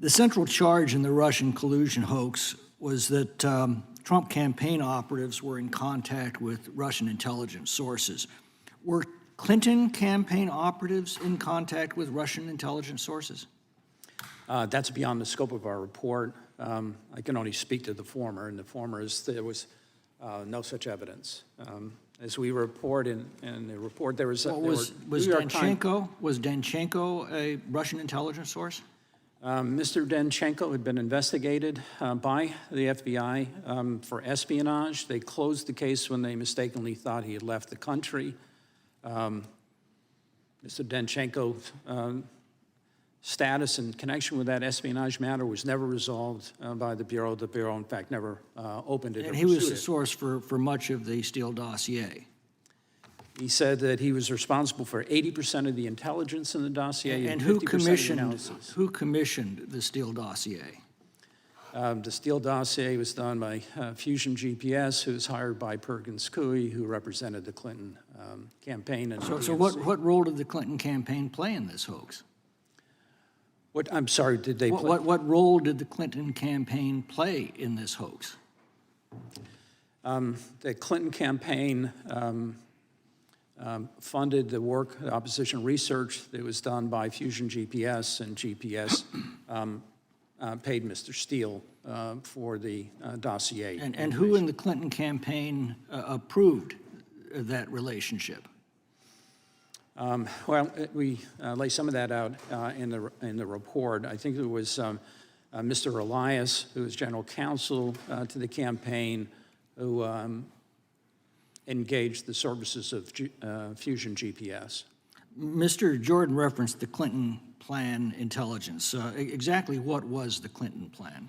The central charge in the Russian collusion hoax was that Trump campaign operatives were in contact with Russian intelligence sources. Were Clinton campaign operatives in contact with Russian intelligence sources? That's beyond the scope of our report. I can only speak to the former, and the former is there was no such evidence. As we report in the report, there was was Danchenko a Russian intelligence source? Mr. Danchenko had been investigated by the FBI for espionage. They closed the case when they mistakenly thought he had left the country. Mr. Danchenko's status in connection with that espionage matter was never resolved by the Bureau. The Bureau, in fact, never opened it. And he was the source for much of the Steele dossier. He said that he was responsible for 80% of the intelligence in the dossier and 50% who of the commissioned analysis. who commissioned the Steele dossier? The Steele dossier was done by Fusion GPS, who was hired by Perkins Coie, who represented the Clinton campaign. And So what role did the Clinton campaign play in this hoax? I'm sorry, did they play? What role did the Clinton campaign play in this hoax? The Clinton campaign funded the work, the opposition research that was done by Fusion GPS, and GPS paid Mr. Steele for the dossier. And who in the Clinton campaign approved that relationship? Well, we lay some of that out in the report. I think it was Mr. Elias, who was general counsel to the campaign, who engaged the services of Fusion GPS. Mr. Jordan referenced the Clinton plan intelligence. Exactly what was the Clinton plan?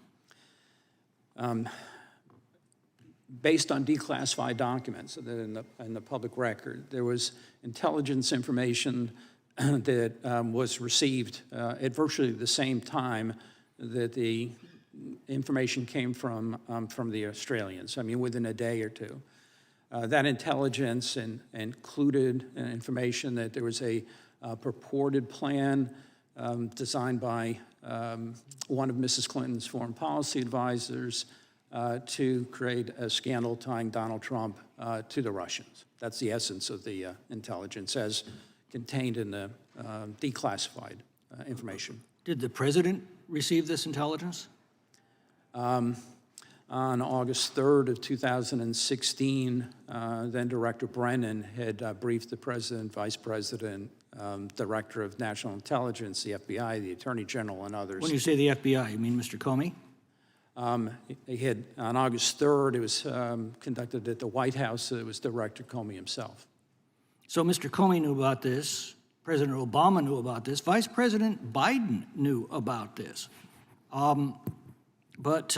Based on declassified documents that in the public record, there was intelligence information that was received at virtually the same time that the information came from the Australians. I mean, within a day or two. That intelligence included information that there was a purported plan designed by one of Mrs. Clinton's foreign policy advisors to create a scandal tying Donald Trump to the Russians. That's the essence of the intelligence as contained in the declassified information. Did the president receive this intelligence? On August 3rd of 2016, then Director Brennan had briefed the president, vice president, director of national intelligence, the FBI, the attorney general, and others. When you say the FBI, you mean Mr. Comey? He had, on August 3rd, it was conducted at the White House. It was Director Comey himself. So Mr. Comey knew about this. President Obama knew about this. Vice President Biden knew about this. But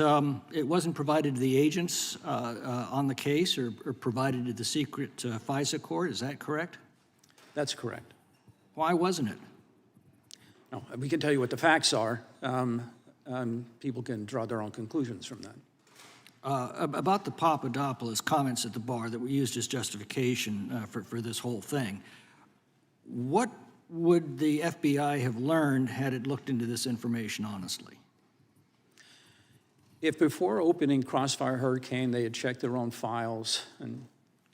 it wasn't provided to the agents on the case or provided to the secret FISA court. Is that correct? That's correct. Why wasn't it? No, we can tell you what the facts are. People can draw their own conclusions from that. About the Papadopoulos comments at the bar that were used as justification for this whole thing, what would the FBI have learned had it looked into this information honestly? If before opening Crossfire Hurricane, they had checked their own files and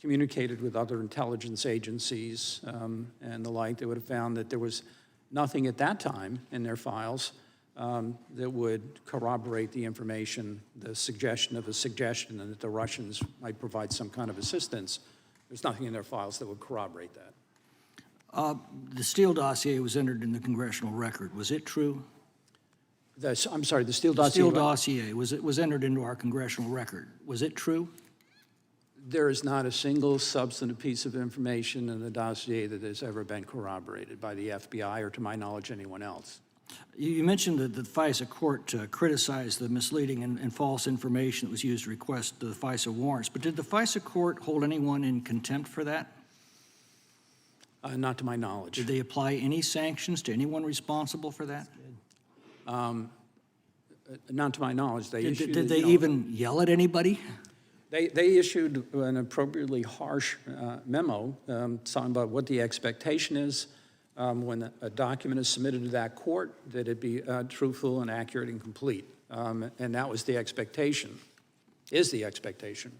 communicated with other intelligence agencies and the like, they would have found that there was nothing at that time in their files that would corroborate the information, the suggestion of a suggestion that the Russians might provide some kind of assistance. There's nothing in their files that would corroborate that. The Steele dossier was entered in the congressional record. Was it true? I'm sorry, the Steele dossier? The Steele dossier was entered into our congressional record. Was it true? There is not a single substantive piece of information in the dossier that has ever been corroborated by the FBI or, to my knowledge, anyone else. You mentioned that the FISA court criticized the misleading and false information that was used to request the FISA warrants, but did the FISA court hold anyone in contempt for that? Not to my knowledge. Did they apply any sanctions to anyone responsible for that? Not to my knowledge. Did they even yell at anybody? They issued an appropriately harsh memo talking about what the expectation is when a document is submitted to that court, that it be truthful and accurate and complete. And that was the expectation, is the expectation.